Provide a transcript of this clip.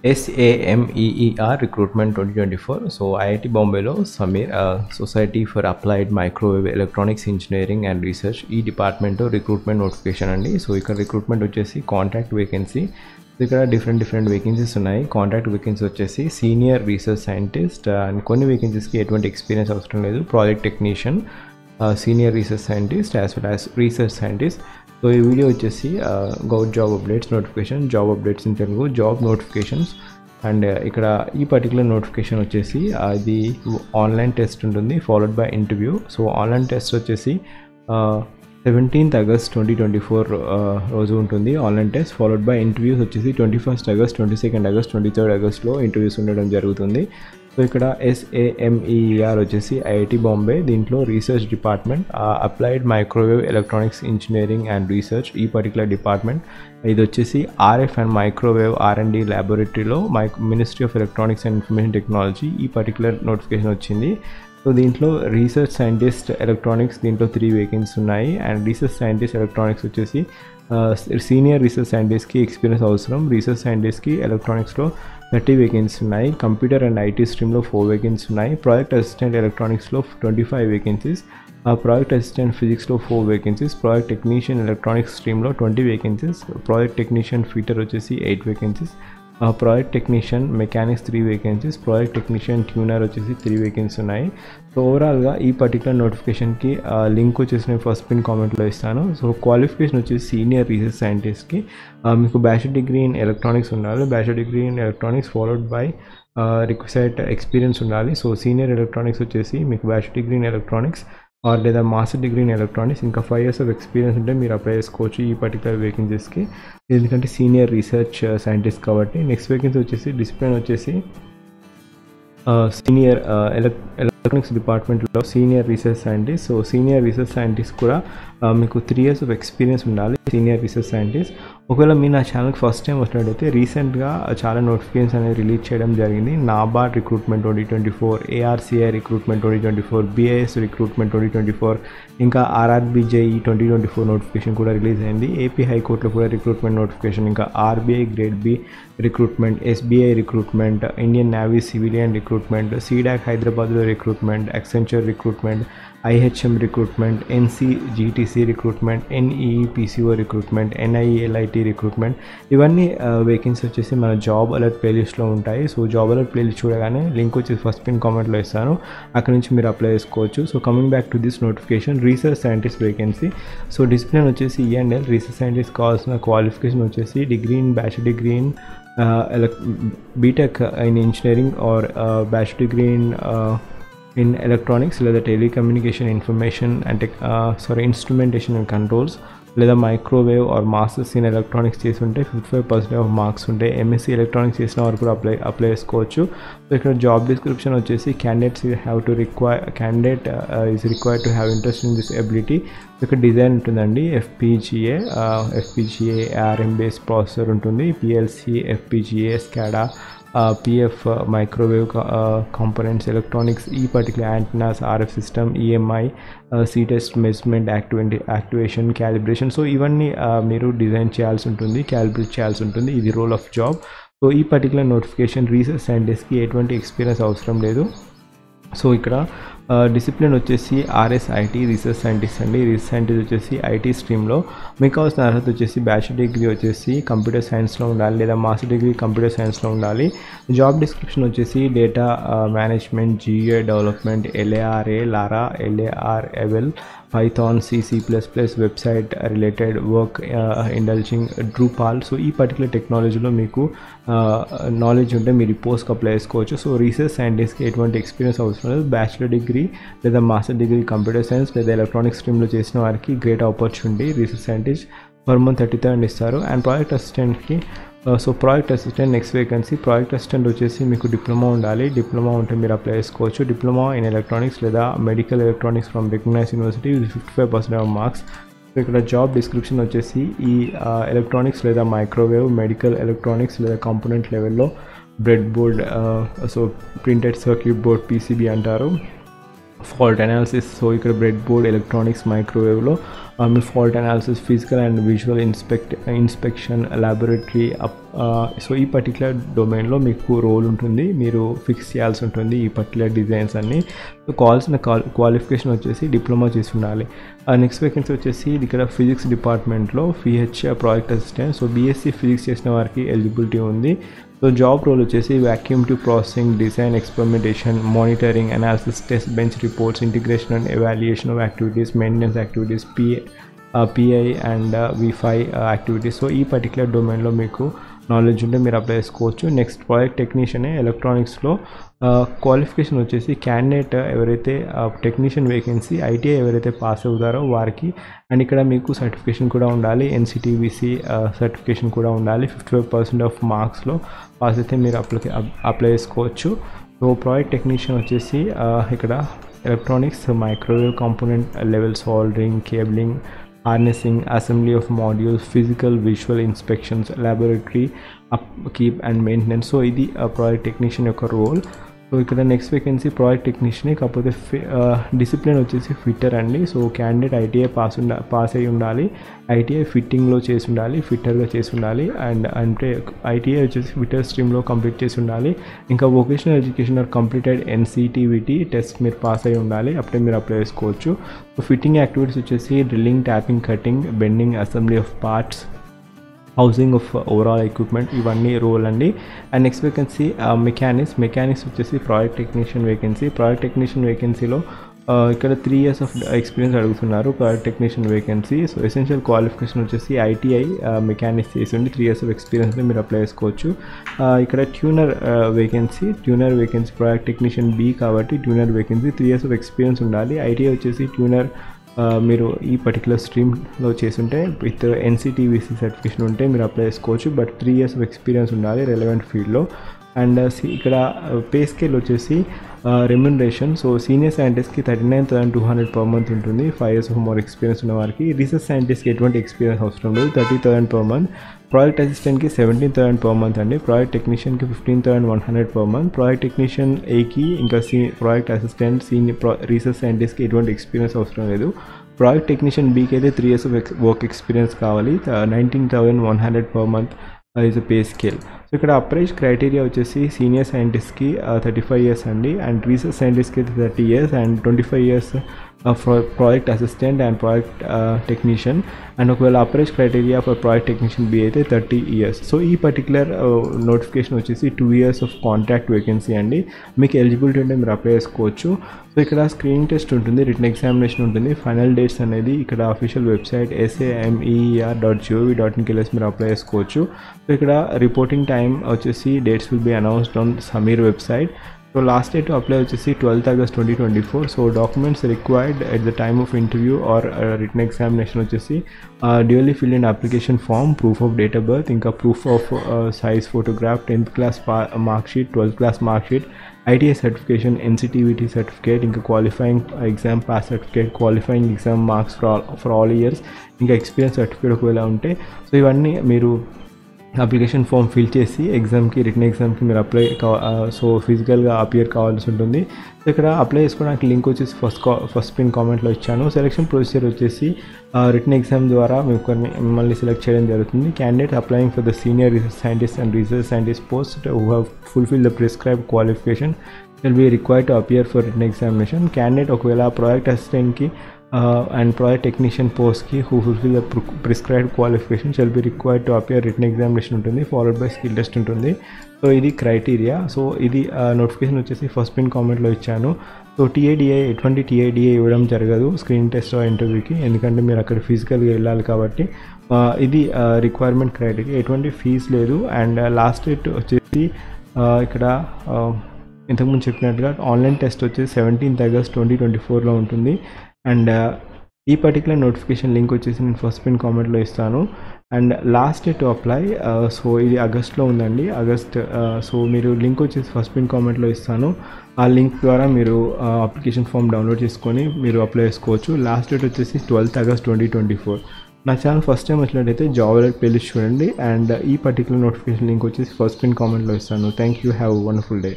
SAMEER Recruitment 2024. So IIT Bombay Samir Society for Applied Microwave Electronics Engineering and Research department recruitment notification andi. So ఇక్కడ recruitment వచ్చేసి contract vacancy. ఇక్కడ different vacancies ఉన్నాయి. Contract vacancy వచ్చేసి senior research scientist and కొన్ని వేకెన్సీస్కి ఎటువంటి experience అవసరం లేదు. Project technician, senior research scientist as well as research scientist. So ఈ వీడియో వచ్చేసి govt job updates notification, job updates in Telugu, job notifications. And ఇక్కడ ఈ పర్టికులర్ నోటిఫికేషన్ వచ్చేసి అది ఆన్లైన్ టెస్ట్ ఉంటుంది followed by interview. So online test వచ్చేసి 17th August 2024 రోజు ఉంటుంది online test. Followed by interviews వచ్చేసి 21st August, 22nd August, 23rd Augustలో interviews ఉండడం జరుగుతుంది. సో ఇక్కడ SAMEER వచ్చేసి ఐఐటి బాంబే, దీంట్లో research department applied microwave electronics engineering and research ఈ పర్టికులర్ డిపార్ట్మెంట్. ఇది వచ్చేసి RF అండ్ మైక్రోవేవ్ R&D ల్యాబొరేటరీలో ministry of electronics and information technology ఈ పర్టికులర్ నోటిఫికేషన్ వచ్చింది. సో దీంట్లో రీసెర్చ్ సైంటిస్ట్ ఎలక్ట్రానిక్స్ దీంట్లో 3 వేకెన్సీస్ ఉన్నాయి. అండ్ రీసెర్చ్ సైంటిస్ట్ ఎలక్ట్రానిక్స్ వచ్చేసి సీనియర్ రీసెర్చ్ సైంటిస్ట్కి ఎక్స్పీరియన్స్ అవసరం. రీసెర్చ్ సైంటిస్ట్కి ఎలక్ట్రానిక్స్లో 30 వేకెన్సీస్ ఉన్నాయి. కంప్యూటర్ అండ్ IT స్ట్రీమ్లో 4 వేకెన్సీస్ ఉన్నాయి. ప్రాజెక్ట్ అసిస్టెంట్ ఎలక్ట్రానిక్స్లో 25 వేకెన్సీస్. ప్రాజెక్ట్ అసిస్టెంట్ ఫిజిక్స్లో 4 వేకెన్సీస్. ప్రాజెక్ట్ టెక్నీషియన్ ఎలక్ట్రానిక్స్ స్ట్రీమ్లో 20 వేకెన్సీస్. ప్రాజెక్ట్ టెక్నీషియన్ ఫీటర్ వచ్చేసి 8 vacancies. Project technician mechanics 3 vacancies. Project technician tuner వచ్చేసి 3 వేకెన్సీస్ ఉన్నాయి. సో ఓవరాల్గా ఈ పర్టికులర్ నోటిఫికేషన్కి లింక్ వచ్చేసి నేను ఫస్ట్ పిన్ కామెంట్లో ఇస్తాను. సో క్వాలిఫికేషన్ వచ్చేసి సీనియర్ రీసెర్చ్ సైంటిస్ట్కి మీకు బ్యాచిలర్ డిగ్రీ ఇన్ ఎలక్ట్రానిక్స్ ఉండాలి. Bachelor degree in electronics followed by required experience ఉండాలి. సో సీనియర్ ఎలక్ట్రానిక్స్ వచ్చేసి మీకు bachelor degree in electronics or లేదా మాస్టర్ డిగ్రీ ఇన్ ఎలక్ట్రానిక్స్, ఇంకా 5 years ఆఫ్ ఎక్స్పీరియన్స్ ఉంటే మీరు అప్లై చేసుకోవచ్చు ఈ పర్టికులర్ వేకెన్సీస్కి, ఎందుకంటే సీనియర్ రీసెర్చ్ సైంటిస్ట్ కాబట్టి. నెక్స్ట్ వేకెన్సీ వచ్చేసి డిసిప్లిన్ వచ్చేసి సీనియర్ ఎలక్ట్రానిక్స్ డిపార్ట్మెంట్లో senior research scientist. So senior research scientist కూడా మీకు 3 years ఆఫ్ ఎక్స్పీరియన్స్ ఉండాలి సీనియర్ రీసెర్చ్ సైంటిస్ట్. ఒకవేళ మీరు నా ఛానల్కి ఫస్ట్ టైం వచ్చినట్టయితే రీసెంట్గా చాలా నోటిఫికేషన్స్ అనేది రిలీజ్ చేయడం జరిగింది. NABARD recruitment 2024, ARCI recruitment 2024, BIS recruitment 2024, ఇంకా RRBJE 2024 నోటిఫికేషన్ కూడా రిలీజ్ అయింది. AP హైకోర్టులో కూడా రిక్రూట్మెంట్ నోటిఫికేషన్, ఇంకా RBI grade B recruitment, SBI recruitment, Indian navy civilian recruitment, CDAC హైదరాబాద్లో recruitment, Accenture recruitment, IHM recruitment, NCGTC recruitment, NEEPCO recruitment, NIELIT recruitment, ఇవన్నీ vacancy వచ్చేసి మన జాబ్ అలర్ట్ ప్లేలిస్ట్లో ఉంటాయి. సో జాబ్ అలర్ట్ ప్లేలిస్ట్ చూడగానే link వచ్చేసి first pin కామెంట్లో ఇస్తాను, అక్కడ నుంచి మీరు అప్లై చేసుకోవచ్చు. So coming back to this notification, research scientist vacancy. So discipline వచ్చేసి E&L. రీసెర్చ్ సైంటిస్ట్ కావాల్సిన క్వాలిఫికేషన్ వచ్చేసి degree in bachelor degree in BTech in engineering or bachelor degree in electronics లేదా telecommunication information and instrumentation and controls, లేదా microwave or masters in electronics చేసి ఉంటే 55% of marks ఉంటాయి. MSc ఎలక్ట్రానిక్స్ చేసిన వారు కూడా అప్లై చేసుకోవచ్చు. సో ఇక్కడ జాబ్ డిస్క్రిప్షన్ వచ్చేసి candidate is required to have interest in this ability. ఇక్కడ డిజైన్ ఉంటుందండి, FPGA ARM బేస్డ్ ప్రాసెసర్ ఉంటుంది, PLC, FPGA, SCADA, PF microwave components, electronics ఈ particular antennas, RF system, EMI, C-test measurement, activation, calibration. So ఇవన్నీ మీరు design చేయాల్సి ఉంటుంది, calibrate చేయాల్సి ఉంటుంది. ఇది రోల్ ఆఫ్ జాబ్. సో ఈ పర్టికులర్ నోటిఫికేషన్ రీసెర్చ్ సైంటిస్ట్కి ఎటువంటి ఎక్స్పీరియన్స్ అవసరం లేదు. సో ఇక్కడ డిసిప్లిన్ వచ్చేసి RSIT రీసెర్చ్ సైంటిస్ట్ అండి. రీసెర్చ్ సైంటిస్ట్ వచ్చేసి IT స్ట్రీమ్లో మీకు కావాల్సిన అర్హత వచ్చేసి బ్యాచిలర్ డిగ్రీ వచ్చేసి కంప్యూటర్ సైన్స్లో ఉండాలి లేదా మాస్టర్ డిగ్రీ కంప్యూటర్ సైన్స్లో ఉండాలి. జాబ్ డిస్క్రిప్షన్ వచ్చేసి data management, GUI development, LARA, LARA, LAR, Python, C++, website related work, indulging Drupal. So ఈ పర్టికులర్ టెక్నాలజీలో మీకు నాలెడ్జ్ ఉంటే మీరు పోస్ట్కి అప్లై చేసుకోవచ్చు. సో రీసెర్చ్ సైంటిస్ట్కి ఎటువంటి ఎక్స్పీరియన్స్ అవసరం లేదు. బ్యాచిలర్ డిగ్రీ లేదా మాస్టర్ డిగ్రీ కంప్యూటర్ సైన్స్ లేదా ఎలక్ట్రానిక్స్ స్ట్రీమ్లో చేసిన వారికి great opportunity. Research scientist per month 30,000 ఇస్తారు. అండ్ ప్రాజెక్ట్ అసిస్టెంట్కి project assistant next vacancy. Project assistant వచ్చేసి మీకు డిప్లొమా ఉండాలి. డిప్లొమా ఉంటే మీరు అప్లై చేసుకోవచ్చు. డిప్లొమా ఇన్ ఎలక్ట్రానిక్స్ లేదా medical electronics from recognized university with 55% of marks. ఇక్కడ జాబ్ డిస్క్రిప్షన్ వచ్చేసి ఈ ఎలక్ట్రానిక్స్ లేదా మైక్రోవేవ్, మెడికల్ ఎలక్ట్రానిక్స్ లేదా కాంపోనెంట్ లెవెల్లో bread board, so printed circuit board PCB అంటారు, ఫాల్ట్ అనాలిసిస్. సో ఇక్కడ బ్రెడ్ బోర్డ్, ఎలక్ట్రానిక్స్, మైక్రోవేవ్లో fault analysis, physical and visual inspection, laboratory so ఈ పర్టికులర్ డొమైన్లో మీకు రోల్ ఉంటుంది, మీరు ఫిక్స్ చేయాల్సి ఉంటుంది ఈ పర్టికులర్ డిజైన్స్ అన్ని. సో కావాల్సిన క్వాలిఫికేషన్ వచ్చేసి డిప్లొమా చేసి ఉండాలి. నెక్స్ట్ వేకెన్సీ వచ్చేసి ఇక్కడ ఫిజిక్స్ డిపార్ట్మెంట్లో FH project assistant, so BSc physics చేసిన వారికి ఎలిజిబిలిటీ ఉంది. సో జాబ్ రోల్ వచ్చేసి vacuum tube processing, design, experimentation, monitoring, analysis, test bench reports, integration and evaluation of activities, maintenance activities, PI and V5 activities. So ఈ particular డొమైన్లో మీకు knowledge ఉంటే మీరు apply చేసుకోవచ్చు. నెక్స్ట్ ప్రాజెక్ట్ టెక్నీషియన్ ఎలక్ట్రానిక్స్లో క్వాలిఫికేషన్ వచ్చేసి candidate ఎవరైతే technician vacancy ITI ఎవరైతే pass అవుతారో వారికి, అండ్ ఇక్కడ మీకు సర్టిఫికేషన్ కూడా ఉండాలి, NCTBC సర్టిఫికేషన్ కూడా ఉండాలి. 55% ఆఫ్ మార్క్స్లో పాస్ అయితే మీరు అప్లై చేసుకోవచ్చు. సో ప్రాజెక్ట్ టెక్నీషియన్ వచ్చేసి ఇక్కడ electronics, microwave component level soldering, cabling, harnessing, assembly of modules, physical visual inspections, laboratory upkeep and maintenance. So ఇది ప్రాజెక్ట్ టెక్నీషియన్ యొక్క రోల్. సో ఇక్కడ నెక్స్ట్ వేకెన్సీ ప్రాజెక్ట్ టెక్నీషియన్, కాకపోతే discipline వచ్చేసి fitter అండి. So candidate ITI pass అయి ఉండాలి, ITI ఫిట్టింగ్లో చేసి ఉండాలి, ఫిట్టర్గా చేసి ఉండాలి, అండ్ అంటే ITI వచ్చేసి ఫిట్టర్ స్ట్రీమ్లో కంప్లీట్ చేసి ఉండాలి. ఇంకా vocational education or completed NCTVT test మీరు పాస్ అయి ఉండాలి, అప్పుడే మీరు అప్లై చేసుకోవచ్చు. సో ఫిట్టింగ్ యాక్టివిటీస్ వచ్చేసి drilling, tapping, cutting, bending, assembly of parts, housing of overall equipment, ఇవన్నీ రోల్ అండి. అండ్ నెక్స్ట్ వేకెన్సీ మెకానిక్స్ వచ్చేసి project technician vacancy. Project technician వేకెన్సీలో ఇక్కడ 3 years ఆఫ్ ఎక్స్పీరియన్స్ అడుగుతున్నారు project technician vacancy. So essential qualification వచ్చేసి ITI mechanics చేసి ఉండి 3 years of ఎక్స్పీరియన్స్ని మీరు అప్లై చేసుకోవచ్చు. ఇక్కడ tuner vacancy project technician B కాబట్టి tuner vacancy 3 years of experience ఉండాలి. ITI వచ్చేసి ట్యూనర్ మీరు ఈ పర్టికులర్ స్ట్రీమ్లో చేస్తుంటే విత్ NCTBC సర్టిఫికేషన్ ఉంటే మీరు అప్లై చేసుకోవచ్చు, బట్ 3 years ఆఫ్ ఎక్స్పీరియన్స్ ఉండాలి రెలవెంట్ ఫీల్డ్లో. అండ్ ఇక్కడ పే స్కేల్ వచ్చేసి రెమ్యునరేషన్, సో సీనియర్ సైంటిస్ట్కి 39,200 per month ఉంటుంది, 5 years ఆఫ్ మోర్ ఎక్స్పీరియన్స్ ఉన్న వారికి. రీసెర్చ్ సైంటిస్ట్కి ఎటువంటి ఎక్స్పీరియన్స్ అవసరం లేదు, 30,000 per month. ప్రాజెక్ట్ అసిస్టెంట్కి 17,000 per month అండి. ప్రాజెక్ట్ టెక్నీషియన్కి 15,100 per month. ప్రాజెక్ట్ టెక్నీషియన్ Aకి ఇంకా ప్రాజెక్ట్ అసిస్టెంట్, రీసెర్చ్ సైంటిస్ట్కి ఎటువంటి ఎక్స్పీరియన్స్ అవసరం లేదు. ప్రాజెక్ట్ టెక్నీషియన్ Bకి అయితే 3 years ఆఫ్ వర్క్ ఎక్స్పీరియన్స్ కావాలి, 19,100 per month is pay scale. So ఇక్కడ అప్రైజ్ క్రైటీరియా వచ్చేసి సీనియర్ సైంటిస్ట్కి 35 years అండి, అండ్ రీసెర్చ్ సైంటిస్ట్కి అయితే 30 years and 25 years project assistant and project technician. And ఒకవేళ upper age criteria for project technician B అయితే 30 years. So ఈ పర్టికులర్ నోటిఫికేషన్ వచ్చేసి 2 years ఆఫ్ కాంట్రాక్ట్ వేకెన్సీ అండి. మీకు ఎలిజిబిలిటీ ఉంటే మీరు అప్లై చేసుకోవచ్చు. సో ఇక్కడ స్క్రీనింగ్ టెస్ట్ ఉంటుంది, రిటన్ ఎగ్జామినేషన్ ఉంటుంది. ఫైనల్ డేట్స్ అనేది ఇక్కడ అఫీషియల్ వెబ్సైట్ samer.gov.in కి మీరు అప్లై చేసుకోవచ్చు. సో ఇక్కడ రిపోర్టింగ్ టైం వచ్చేసి dates will be announced on SAMEER website. So last date to apply వచ్చేసి 12th August 2024. So documents required at the time of interview or written examination వచ్చేసి duly fill in application form, proof of date of birth, ఇంకా proof of size photograph, 10th class మార్క్షీట్, 12th class మార్క్షీట్, ITI certification, NCTVT certificate, ఇంకా qualifying exam pass certificate, qualifying exam marks for all years, ఇంకా experience certificate ఒకవేళ ఉంటే. So ఇవన్నీ మీరు application form fill చేసి ఎగ్జామ్కి, రిటన్ ఎగ్జామ్కి మీరు అప్లై సో ఫిజికల్గా అపియర్ కావాల్సి ఉంటుంది. సో ఇక్కడ అప్లై చేసుకోవడానికి లింక్ వచ్చేసి ఫస్ట్ పిన్ కామెంట్లో ఇచ్చాను. సెలక్షన్ ప్రొసీజర్ వచ్చేసి రిటన్ ఎగ్జామ్ ద్వారా మిమ్మల్ని సెలెక్ట్ చేయడం జరుగుతుంది. Candidate applying for the senior research scientist and research scientist post who have fulfil the prescribed qualification will be required to appear for written examination. Candidate ఒకవేళ project అసిస్టెంట్కి and project technician post ki who fulfill the prescribed qualification shall be required to appear written examination ఉంటుంది, followed by skill test ఉంటుంది. So ఇది criteria. So ఇది notification వచ్చేసి first pin కామెంట్లో ఇచ్చాను. So ఎటువంటి TIDA ఇవ్వడం జరగదు స్క్రీన్ టెస్ట్ ఇంటర్వ్యూకి, ఎందుకంటే మీరు అక్కడ ఫిజికల్గా వెళ్ళాలి కాబట్టి. ఇది రిక్వైర్మెంట్ క్రైటీరియా, ఎటువంటి ఫీజు లేదు. అండ్ లాస్ట్ డేట్ వచ్చేసి ఇక్కడ ఇంతకుముందు చెప్పినట్టుగా ఆన్లైన్ టెస్ట్ వచ్చేసి 17th August 2024లో ఉంటుంది. అండ్ ఈ పర్టికులర్ నోటిఫికేషన్ లింక్ వచ్చేసి నేను ఫస్ట్ పిన్ కామెంట్లో ఇస్తాను. And last day to apply, so ఇది ఆగస్ట్లో ఉందండి, ఆగస్ట్. సో మీరు లింక్ వచ్చేసి ఫస్ట్ పిన్ కామెంట్లో ఇస్తాను. ఆ లింక్ ద్వారా మీరు అప్లికేషన్ ఫామ్ డౌన్లోడ్ చేసుకొని మీరు అప్లై చేసుకోవచ్చు. లాస్ట్ డేట్ వచ్చేసి 12th August 2024. నా ఛానల్ ఫస్ట్ టైం వచ్చినట్టయితే జాబ్ అలర్ట్ ప్లేలిస్ట్ చూడండి. అండ్ ఈ పర్టికులర్ నోటిఫికేషన్ లింక్ వచ్చేసి ఫస్ట్ పిన్ కామెంట్లో ఇస్తాను. Thank you, have wonderful day.